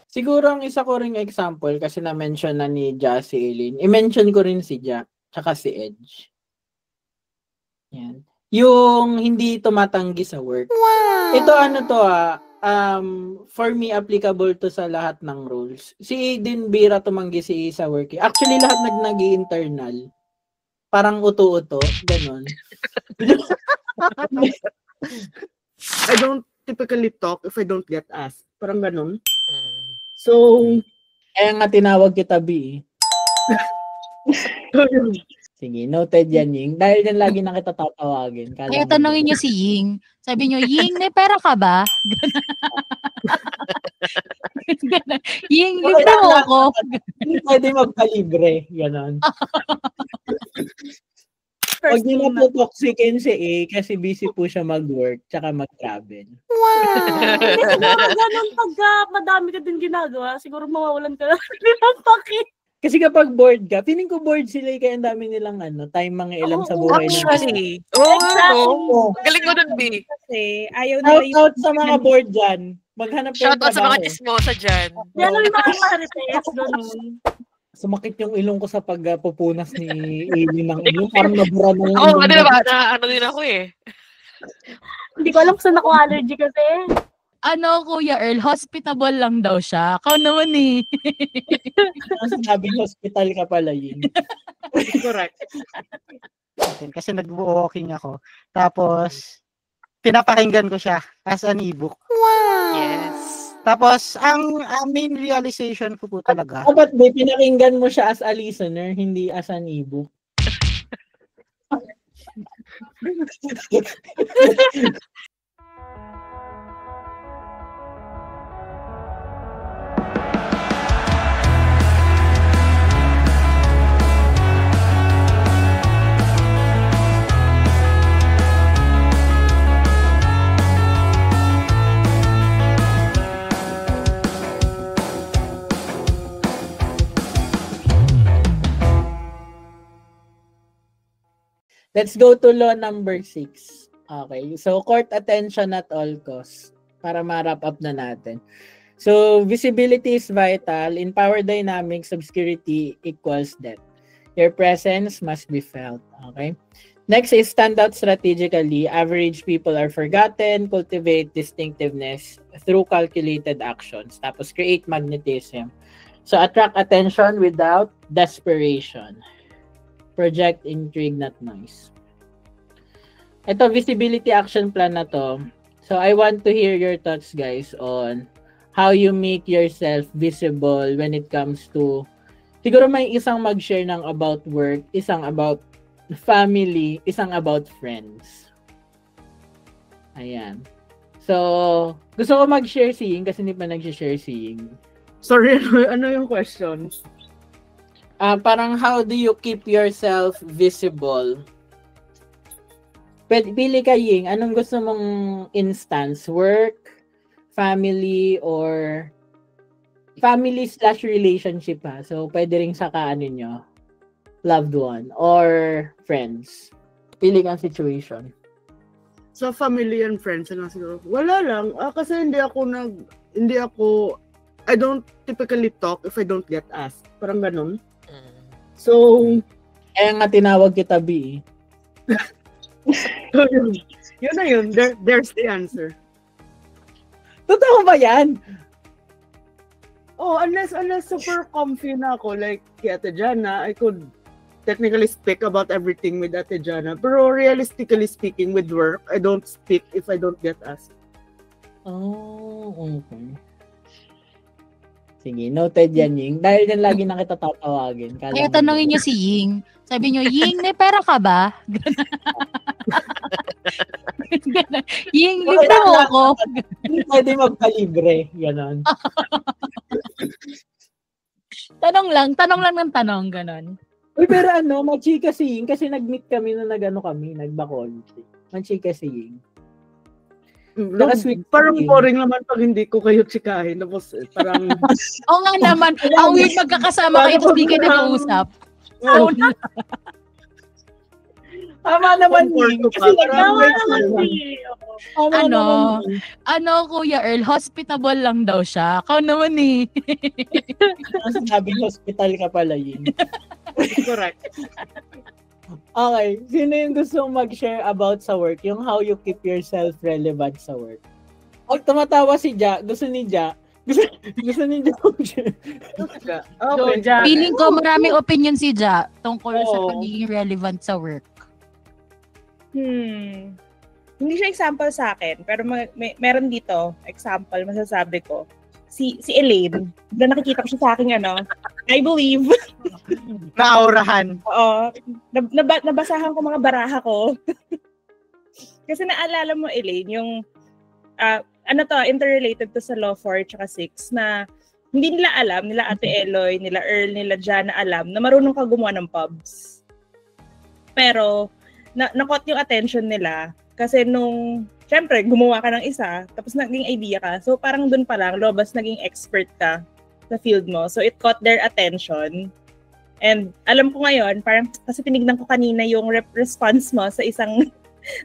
Siguro ang isa ko ring example kasi na-mention na ni Ja si Eileen. I-mention ko rin si Ja, tsaka si Edge. Yan. Yung hindi tumatanggi sa work. Wow! Ito ano to for me applicable to sa lahat ng roles. Si Aiden Bira tumanggi si sa work. Actually lahat nag-internal. Parang uto-uto, ganun. I don't typically talk if I don't get asked. Parang ganun. So, kaya nga tinawag kita B. Sige, noted yan, Ying. Dahil yan lagi na kita tatawagin. Kaya tanongin niyo si Ying. Sabi niyo, Ying, may pera ka ba? Ying, libre mo ako. Hindi pwede magpalibre. Ganon. Huwag niyo na po toxicin si A kasi busy po siya mag-work tsaka mag-travel. Wow! Hindi siguro ganun pagka madami ka din ginagawa, siguro mawawalan ka na ng paki. Kasi kapag bored ka, feeling ko bored sila kaya ang dami nilang time mga ilang sa buhay. Actually. Galing mo dun, B. Kasi ayaw nila Shout out sa mga board dyan. Maghanap po shout out sa mga chismosa dyan. Yan ang mga marites ganun. Sumakit yung ilong ko sa pagpupunas ni Eileen ng ilong. Parang nabura na yung ilong. Ano din ako eh. Hindi ko alam kung saan ako allergy kasi. Kuya Earl, hospitable lang daw siya. Ako naman eh. Sinabing hospital ka pala yun. Correct. Kasi nag-walking ako. Tapos, pinapakinggan ko siya as an ebook. Wow! Yes. Tapos, ang main realization ko po talaga. Dapat ba pinakinggan mo siya as a listener, hindi as an ebook? Let's go to law number 6. Okay, so court attention at all costs para ma-wrap up na natin. So visibility is vital. In power dynamics, obscurity equals death. Your presence must be felt. Okay. Next is stand out strategically. Average people are forgotten. Cultivate distinctiveness through calculated actions. Tapos create magnetism. So attract attention without desperation. Project intrigue, not noise. Ito, visibility action plan na to. So, I want to hear your thoughts, guys, on how you make yourself visible when it comes to, siguro may isang mag-share ng about work, isang about family, isang about friends. Ayan. So, gusto ko mag-share si Ying kasi hindi pa nag-share si Ying. Sorry, ano yung question? Parang how do you keep yourself visible? Pili ka, Ying. Anong gusto mong instance? Work, family, or family/relationship ha? So, pwede rin sa nyo, loved one, or friends. Pili kang situation. Sa family and friends lang siguro. Wala lang. Kasi I don't typically talk if I don't get asked. Parang ganun. So, kaya nga tinawag kita B. Yun na yun. There's the answer. Totoo ba yan? Oh, unless super comfy na ako, like kay Ate Jana, I could technically speak about everything with Ate Jana. Pero realistically speaking, with work, I don't speak if I don't get asked. Oh, okay. Sige, noted yan, Ying. Dahil yan lagi na kita tatawagin. Kaya tanongin niyo si Ying. Sabi niyo, Ying, may pera ka ba? Ying, libre mo ako. Hindi pwede magpalibre. Ganon. Tanong lang ng tanong, ganon. Uy, pero machika si Ying kasi nag-meet kami na nagbakol. Machika si Ying. Parang boring naman pag hindi ko kayo tsikahin. Tapos parang... Oo nga naman. Ang weird magkakasama kayo tapos di kayo nag-uusap. Tama naman Comfort yun. ko Kasi pa. Tama nag-work naman sila. eh. Tama Ano? naman yun. Ano, Kuya Earl, hospitable lang daw siya. Ikaw naman eh. Ang sinabing hospital ka pala yun. Correct. Okay. Sino yung gusto mag-share about sa work? Yung how you keep yourself relevant sa work. Oh, tumatawa si Ja. Gusto ni Ja. Gusto ni Ja mag-share. Okay. Jack. Feeling ko maraming opinion si Ja tungkol sa Oo. pagiging relevant sa work. Hindi siya example sa akin, pero meron dito, example, masasabi ko. Si Elaine, na nakikita ko siya sa aking I believe. Naurahan. Oo. Nabasahan ko mga baraha ko. Kasi naalala mo, Elaine, yung, interrelated to sa Law 4 tsaka 6, na hindi nila alam, nila Ate Eloy, nila Earl, nila Jana alam, na marunong ka gumawa ng pubs. Pero, na-caught yung attention nila, kasi syempre, gumawa ka ng isa, tapos naging idea ka. So, parang dun pa lang, lobas naging expert ka sa field mo. So, it caught their attention. And alam ko ngayon, parang kasi tinignan ko kanina yung response mo sa isang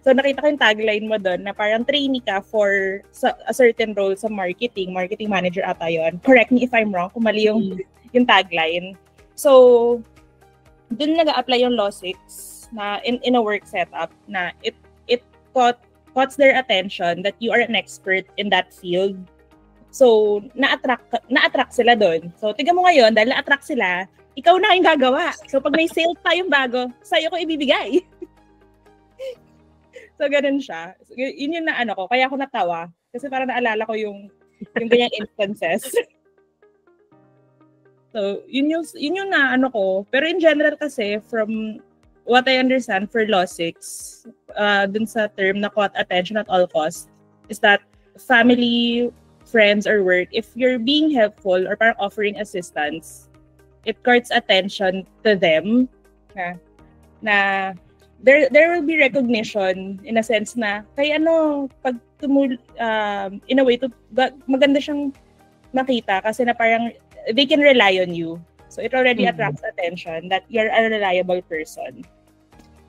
so nakita ko yung tagline mo doon na parang trainee ka for a certain role sa marketing manager ata yun. Correct me if I'm wrong, kung mali yung tagline. So doon nag-a-apply yung Law 6 na in a work setup na it caught their attention that you are an expert in that field. So na-attract sila doon. So tingnan mo ngayon, dahil na-attract sila, ikaw na yung gagawa. So pag may sales pa yung bago, sa'yo ko ibibigay. So ganun siya. So, yun yung ko. Kaya ako natawa. Kasi parang naalala ko yung ganyang instances. So yun yung ko. Pero in general kasi, from what I understand for Law 6, dun sa term na caught attention at all costs, is that family, friends, or work, if you're being helpful or parang offering assistance, it courts attention to them na there will be recognition in a sense na kay pag in a way maganda siyang makita kasi na parang they can rely on you. So it already attracts attention that you're a reliable person.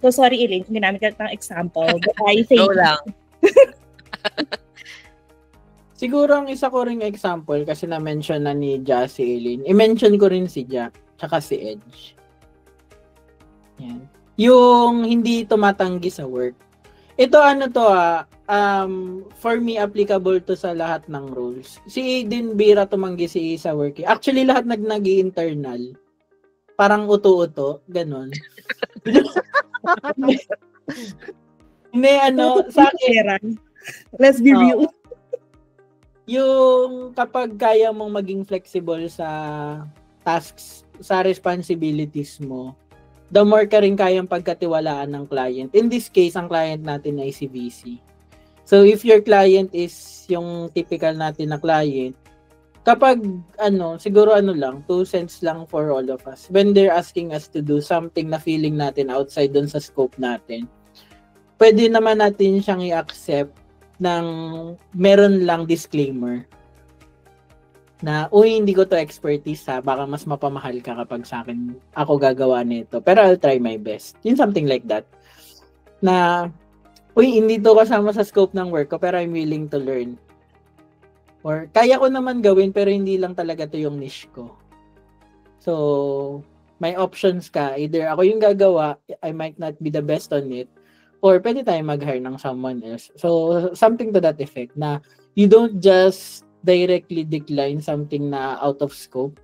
So sorry Elaine, kung ginamit ka ng example, but I think lang. Siguro ang isa ko ring example kasi na-mention na ni Ja si Eileen. I-mention ko rin si Ja tsaka si Edge. Yan. Yung hindi tumatanggi sa work. Ito for me applicable to sa lahat ng roles. Si Aiden Bira tumanggi sa work. Actually lahat nag-internal. Parang uto-uto, ganun. Hindi sa akin. Let's be real. Yung kapag kaya mong maging flexible sa tasks, sa responsibilities mo, the more ka rin kayang pagkatiwalaan ng client. In this case, ang client natin ay si VC. So, if your client is yung typical natin na client, kapag, siguro lang, 2 cents lang for all of us. When they're asking us to do something na feeling natin outside dun sa scope natin, pwede naman natin siyang i-accept ng meron lang disclaimer na, hindi ko to expertise baka mas mapamahal ka kapag sa akin ako gagawa nito. Pero I'll try my best. Yung something like that. Na, hindi to kasama sa scope ng work ko pero I'm willing to learn. Or, kaya ko naman gawin pero hindi lang talaga to yung niche ko. So, may options ka. Either ako yung gagawa, I might not be the best on it, or pwede tayong mag-hire ng someone else. So, something to that effect na you don't just directly decline something na out of scope,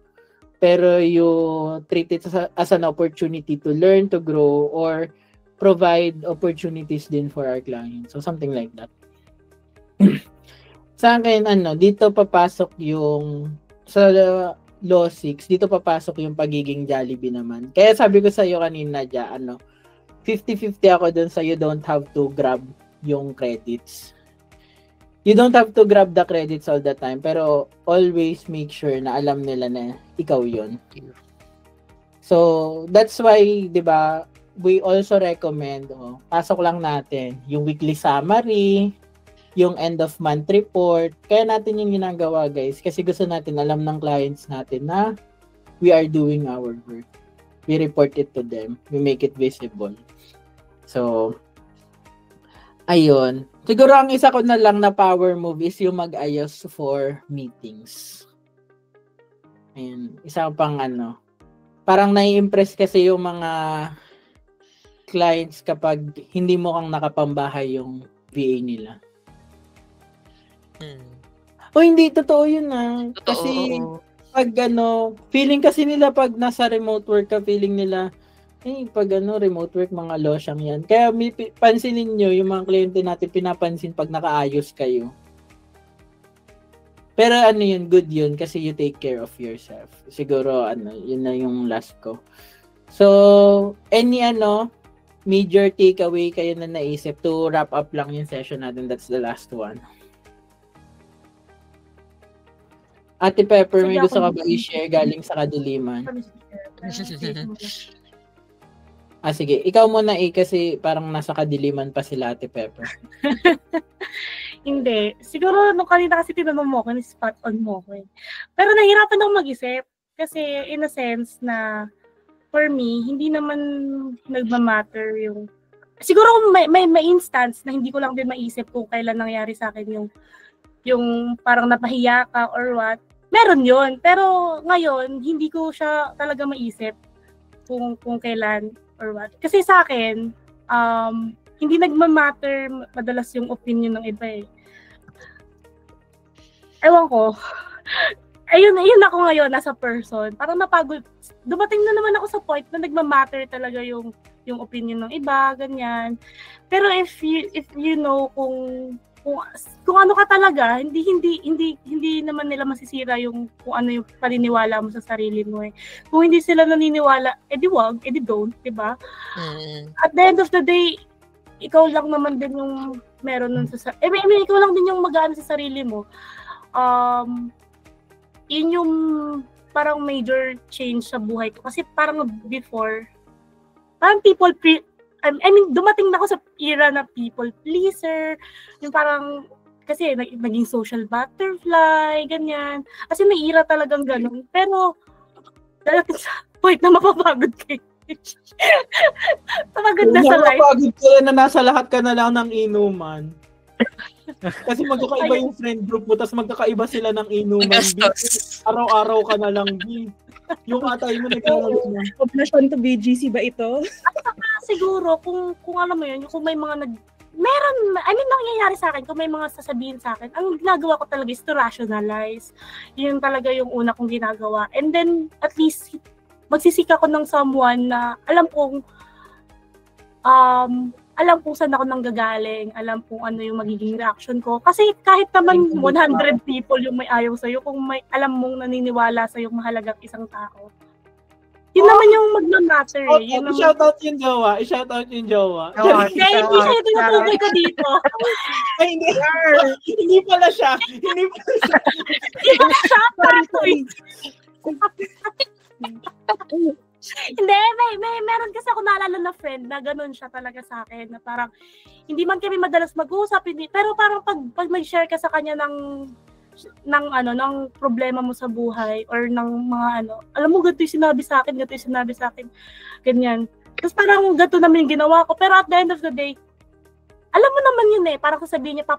pero you treat it as an opportunity to learn, to grow, or provide opportunities din for our clients. So, something like that. Sa akin, dito papasok yung, sa Law 6, dito papasok yung pagiging Jollibee naman. Kaya sabi ko sa'yo kanina, 50-50 ako dun sa you don't have to grab yung credits. You don't have to grab the credits all the time, pero always make sure na alam nila na ikaw yun. So, that's why, di ba, we also recommend, pasok lang natin, yung weekly summary, yung end of month report. Kaya natin yung ginagawa, guys, kasi gusto natin alam ng clients natin na we are doing our work. We report it to them. We make it visible. So, ayun. Siguro ang isa ko na lang na power move is yung mag-ayos for meetings. Ayun. Isa pang parang nai-impress kasi yung mga clients kapag hindi mo kang nakapambahay yung VA nila. O hindi, totoo yun Totoo. Kasi pag feeling kasi nila pag nasa remote work ka, feeling nila, pag remote work, mga losyang yan. Kaya pansinin nyo, yung mga kliyente natin, pinapansin pag nakaayos kayo. Pero yun, good yun, kasi you take care of yourself. Siguro, yun na yung last ko. So, any major takeaway kayo na naisip to wrap up lang yung session natin? That's the last one. Ate Pepper, may gusto ka ba i-share galing sa kadiliman? Sige. Ikaw muna kasi parang nasa kadiliman pa sila, Ate Pepper. Hindi. Siguro nung kanina kasi tinanong mo ako, spot on mo ko. Pero nahirapan akong mag-isip. Kasi in a sense na for me, hindi naman nagmamatter yung... Siguro may instance na hindi ko lang din maisip kung kailan nangyari sa akin yung parang napahiya ka or what. Meron yun. Pero ngayon, hindi ko siya talaga maisip kung kailan or what. Kasi sa akin, hindi nagmamatter madalas yung opinion ng iba eh. Ewan ko. Ayun ako ngayon as a person. Parang napagod. Dumating na naman ako sa point na nagmamatter talaga yung opinion ng iba, ganyan. Pero if you know kung ano ka talaga, hindi naman nila masisira kung ano yung paniniwala mo sa sarili mo eh. Kung hindi sila naniniwala, edi wag, edi don't, 'di ba? At the end of the day, ikaw lang naman din yung meron nun ikaw lang din yung mag-aano sa sarili mo. Yun yung parang major change sa buhay ko. Kasi parang before, parang dumating na ako sa era na people pleaser, yung parang, kasi naging social butterfly, ganyan. Kasi may era talagang ganun. Pero, darating sa point na mapapagod kayo. Mapagod na sa life. Mapapagod ka na nasa lahat ka na lang ng inuman. Kasi magkakaiba yung friend group mo, tapos magkakaiba sila ng inuman. Araw-araw ka na lang, yung atay mo nagkakaroon na. Oblasyon to BGC ba ito? Siguro, kung alam mo yun, kung may mga nangyayari sa akin, kung may mga sasabihin sa akin, ang ginagawa ko talaga is to rationalize. Yun talaga yung una kong ginagawa. And then, at least, magsisika ko ng someone na alam kong saan ako nanggagaling, alam kung ano yung magiging reaction ko. Kasi kahit naman 100 people yung may ayaw sa'yo, kung may alam mong naniniwala sa'yo mahalagang isang tao, yun naman yung magmamatter eh. I-shoutout yung jowa. Hindi siya tinutukoy ko dito. Ay, hindi. Hindi pala siya. Hindi pala siya. Hindi, may meron kasi ako naalala na friend na ganun siya talaga sa akin, na parang hindi man kami madalas mag-usap, pero parang pag mag-share ka sa kanya ng problema mo sa buhay or ng mga alam mo, ganito yung sinabi sa akin, ganyan. Tapos parang ganito naman yung ginawa ko, pero at the end of the day, alam mo naman yun eh, parang sabihin niya,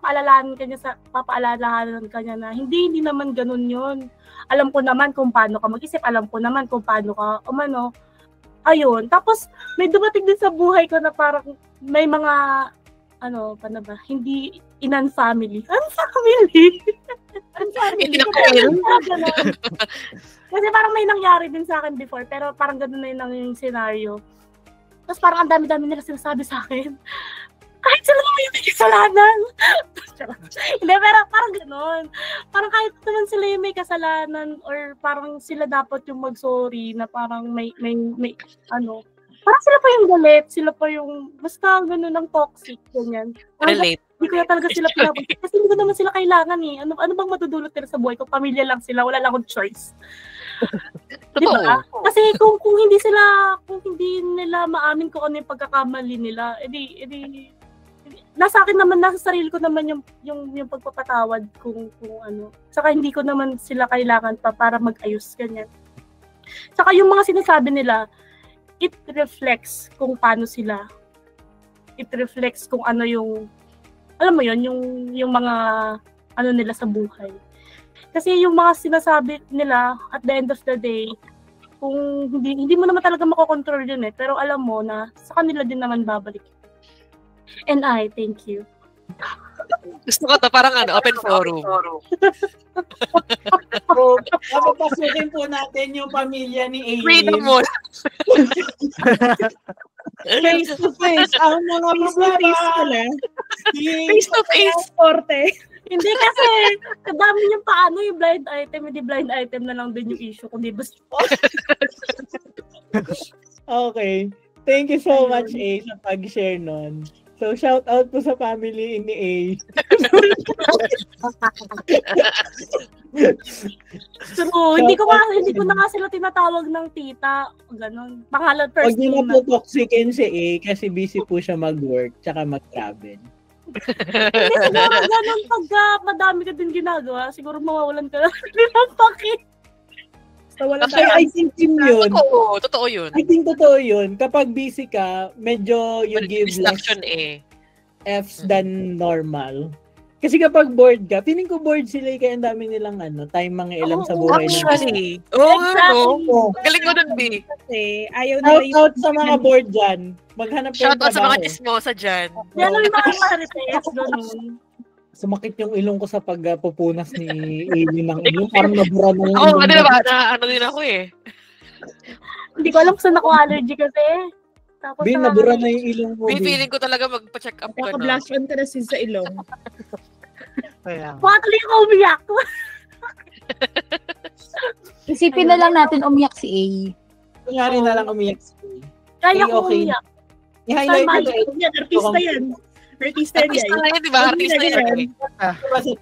papaalalahanan ka niya na hindi naman ganun yun. Alam ko naman kung paano ka mag-isip, alam ko naman kung paano ka umano. Ayun. Tapos, may dumating din sa buhay ko na parang may mga, paano ba, hindi family. Unfamily? Kasi parang may nangyari din sa akin before, pero parang ganun na yung scenario. Tapos parang ang dami-dami nila sinasabi sa akin. Kahit sila naman yung may kasalanan. Hindi, pero parang gano'n. Parang kahit naman sila yung may kasalanan or parang sila dapat yung mag-sorry na parang may parang sila pa yung galit, sila pa yung basta gano'n ang toxic, ganyan. Relate. Hindi ko na talaga sila pinapunta. Kasi hindi ko naman sila kailangan eh. Ano bang matudulot nila sa buhay ko? Pamilya lang sila, wala lang akong choice. Diba? Kasi kung hindi nila maamin kung ano yung pagkakamali nila, edi nasa akin naman, nasa sarili ko naman yung pagpapatawad kung ano. Saka hindi ko naman sila kailangan pa para mag-ayos, ganyan. Saka yung mga sinasabi nila, it reflects kung paano sila it reflects kung ano yung, alam mo yun, yung mga ano nila sa buhay. Kasi yung mga sinasabi nila at the end of the day, kung hindi mo naman talaga makokontrol yun eh, pero alam mo na sa kanila din naman babalik. And I thank you. Gusto ko to, parang open forum. So, papapasukin po natin yung pamilya ni Freedom Aileen. mo. Face to face, ang mga problema. Face to face. Korte. Hindi kasi, kadami yung paano yung blind item, hindi blind item na lang din yung issue, kundi basta. Okay. Thank you so much, A, sa pag-share nun. So, shout out po sa family ni A. True, hindi ko na nga sila tinatawag ng tita, ganun. Pangalan first Huwag niyo name na po toxikin si A kasi busy po siya mag-work tsaka mag-travel. Hindi siguro ganun pagka madami ka din ginagawa, siguro mawawalan ka na ng paki. So, wala Actually, I think yun. Totoo yun. I think totoo yun. Kapag busy ka, medyo you give less Distraction eh. Fs than normal. Kasi kapag bored ka, feeling ko bored sila kaya ang dami nilang time mga ilam sa buhay nila. Actually. Oo nga, no? Oh, Galing mo dun, B. kasi ayaw nila shout out sa mga bored dyan. Maghanap kayo Shout out sa mga trabaho. chismosa dyan. Yan ang mga marites, ganun. Sumakit yung ilong ko sa pagpupunas ni Aileen ng ilong. Parang nabura na yung Oo, ilong. diba? Ano din ako eh. Hindi ko alam kung saan ako allergy kasi. Tapos Bin, nabura na yung ilong mo. May Bin. feeling ko talaga magpa-check up ka, no? Naka-blush on ka na sa ilong. Kaya. Patuloy ako umiyak. Isipin na lang natin umiyak si A. Kunyari na lang umiyak si A. Kaya Okay, ko okay. umiyak. I-highlight ko Tama to. Yan, artista yan. Artista yan, Artista guys. na yun, diba? Artista yan.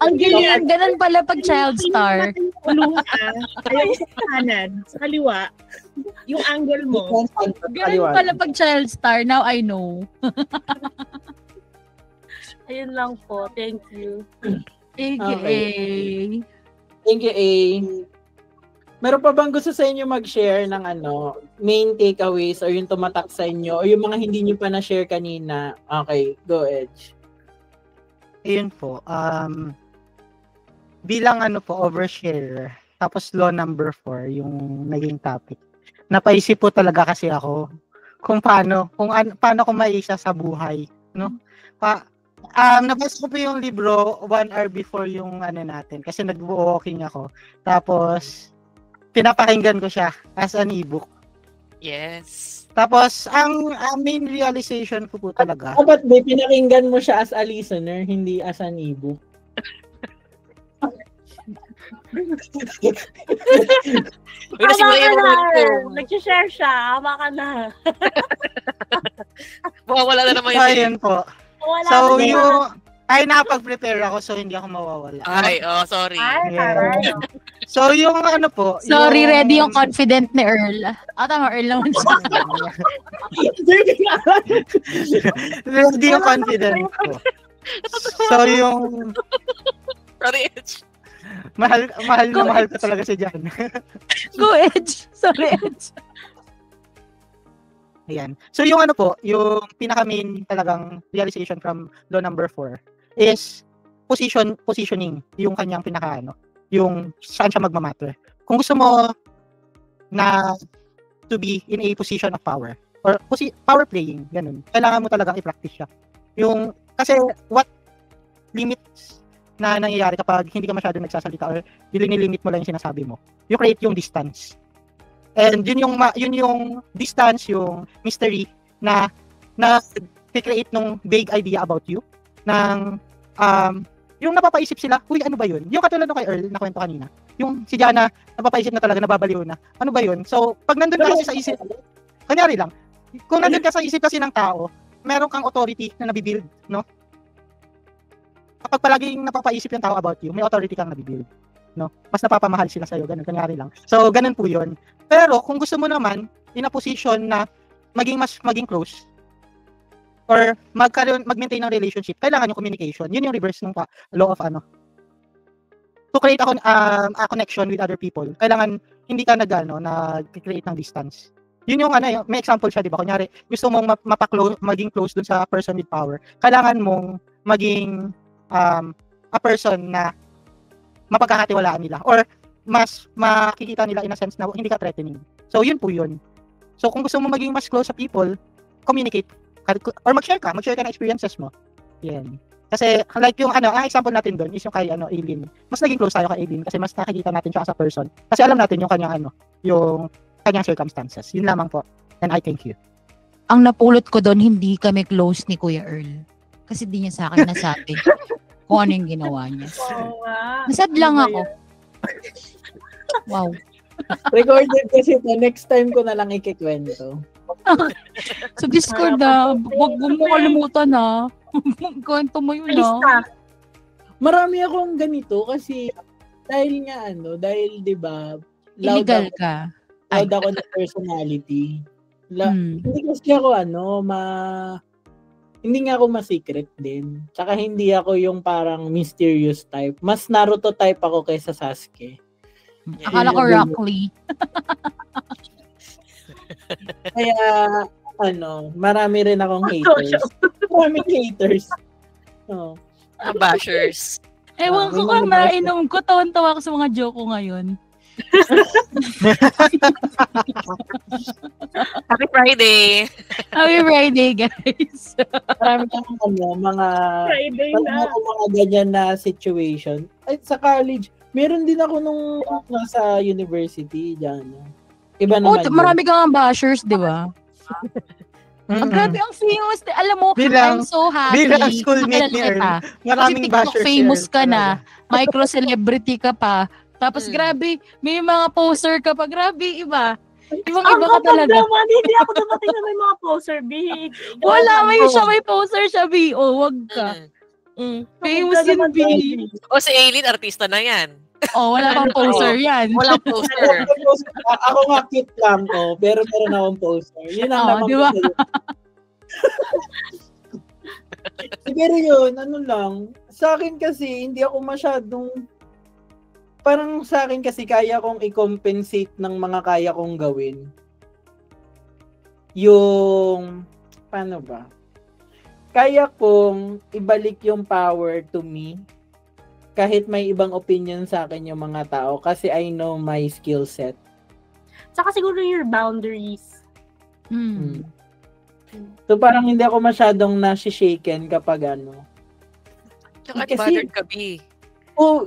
Ang galing, ganun pala pag child star. Tulungan ka. Ayaw sa kanan, sa kaliwa. Yung angle mo. Ganun pala pag child star. Now I know. Ayun lang po. Thank you. Thank you, Okay. A. Thank you, A. Meron pa bang gusto sa inyo mag-share ng main takeaways or yung tumatak sa inyo or yung mga hindi nyo pa na-share kanina? Okay, go Edge. Ayun po. Bilang overshare, tapos law number 4, yung naging topic. Napaisip po talaga kasi ako kung paano ko maisa sa buhay, no? Nabasa ko po yung libro 1 hour before yung natin kasi nag-walking ako. Tapos pinapakinggan ko siya as an ebook. Yes. Tapos ang main realization ko po talaga. Dapat ba pinakinggan mo siya as a listener, hindi as an ebook? Nasimula yung momentum. Nag-share siya. Hama ka na. Wala na naman So, yun. ayun po. Wala So, na. ay nakapag-prepare ako so hindi ako mawawala. Ay, sorry. Ay, Yeah. taray. So, yung po. Sorry, ready yung confident ni Earl. Tama, Earl naman siya. Ready yung confidence ko. So, yung Sorry, Edge. mahal ko talaga si Jan. Go, Edge. Sorry, Edge. Ayan. So, yung yung pinaka-main talagang realization from law number 4 is positioning yung kanyang yung saan siya magmamatter. Kung gusto mo na to be in a position of power or power playing, ganun, kailangan mo talagang i-practice siya. Kasi what limits na nangyayari kapag hindi ka masyado nagsasalita or nililimit mo lang yung sinasabi mo, you create yung distance. And yun yung distance, yung mystery na create nung vague idea about you ng yung napapaisip sila, uy, ano ba yun? Yung katulad nung kay Earl na kwento kanina. Yung si Jana, napapaisip na talaga, nababaliw na. Ano ba yun? So, pag nandun ka kasi sa isip, kanyari lang, kung nandun ka sa isip kasi ng tao, meron kang authority na nabibuild, no? Kapag palaging napapaisip yung tao about you, may authority kang nabibuild, no? Mas napapamahal sila sa'yo, ganun, kanyari lang. So, ganun po yun. Pero, kung gusto mo naman, in a position na maging close, or mag-maintain ng relationship, kailangan yung communication. Yun yung reverse ng law of to create a connection with other people. Kailangan hindi ka nag-create ng distance. Yun yung may example siya, di ba? Kunyari, gusto mong maging close dun sa person with power. Kailangan mong maging a person na mapagkakatiwalaan nila or mas makikita nila in a sense na hindi ka threatening. So, yun po yun. So, kung gusto mo maging mas close sa people, communicate or mag-share ka ng experiences mo. Yan. Kasi like yung ang example natin doon is yung kay Aileen. Mas naging close tayo kay Aileen kasi mas nakikita natin siya as a person. Kasi alam natin yung kanyang yung kanyang circumstances. Yun lamang po. And I thank you. Ang napulot ko doon, hindi kami close ni Kuya Earl. Kasi di niya sa akin nasabi kung ano yung ginawa niya. Oo nga. Nasad lang ako. Wow. Recorded kasi ito. Next time ko na lang ikikwento. Sa Discord wag mo kalimutan kwento mo yun Lista. Marami akong ganito kasi dahil nga dahil 'di ba Illegal ka. loud ako na personality. Hindi kasi ako hindi nga ako ma-secret din. Tsaka hindi ako yung parang mysterious type. Mas Naruto type ako kaysa Sasuke. Akala ko Rock Lee. Kaya marami rin akong haters. Maraming haters. Oh. Bashers. Ewan ko kung nainom ko. Tawan-tawa ko sa mga joke ko ngayon. Happy Friday! Happy Friday, guys. Marami akong mga Friday na. mga ganyan na situation. At sa college, meron din ako nung nasa university dyan. Iba naman. Marami kang bashers, di ba? Ang grabe ang famous. Alam mo, I'm so happy. Bilang schoolmate ni Earl, maraming bashers. Kasi famous ka na, micro-celebrity ka pa, tapos grabe, may mga poster ka pa. Grabe, iba. Ibang-iba ka talaga. Naman, hindi ako dumating na may mga poster, big. Wala, may poster siya, B. Wag ka. Famous yun, B. O si Aileen, artista na yan. Wala kang poster yan. Walang poster. Ako nga cute lang pero meron akong poster. Yun ang naman. Di ba? Pero yun, lang. Sa akin kasi, hindi ako masyadong parang sa akin kasi kaya kong i-compensate ng mga kaya kong gawin. Yung, paano ba? Kaya kong ibalik yung power to me kahit may ibang opinion sa akin yung mga tao kasi I know my skill set. Saka siguro your boundaries. So parang hindi ako masyadong na-shaken kapag Tsaka Kasi- unbothered ka, B.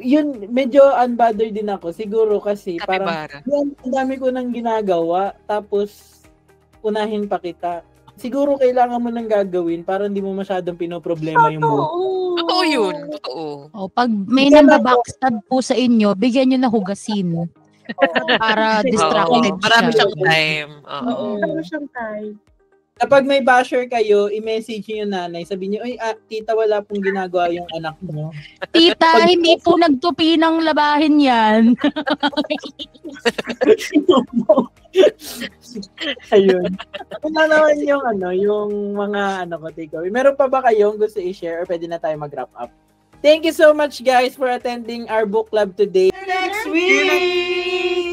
Yun, medyo unbothered din ako. Siguro kasi parang Kapibara. ang dami ko nang ginagawa tapos unahin pa kita. Siguro kailangan mo nang gagawin para hindi mo masyadong pinoproblema yung buhay. Totoo yun. Totoo. Pag may namba-backstab po sa inyo, bigyan nyo na hugasin. Para distracted Marami siya. siyang time. Oo. Ano siyang time? Kapag may basher kayo, i-message niyo yung nanay. Sabihin niyo, tita, wala pong ginagawa yung anak mo. Tita, hindi po nagtupi ng labahin yan. Ayun. Wala naman yung mga takeaway. Meron pa ba kayong gusto i-share or pwede na tayo mag-wrap up? Thank you so much guys for attending our book club today. Next week!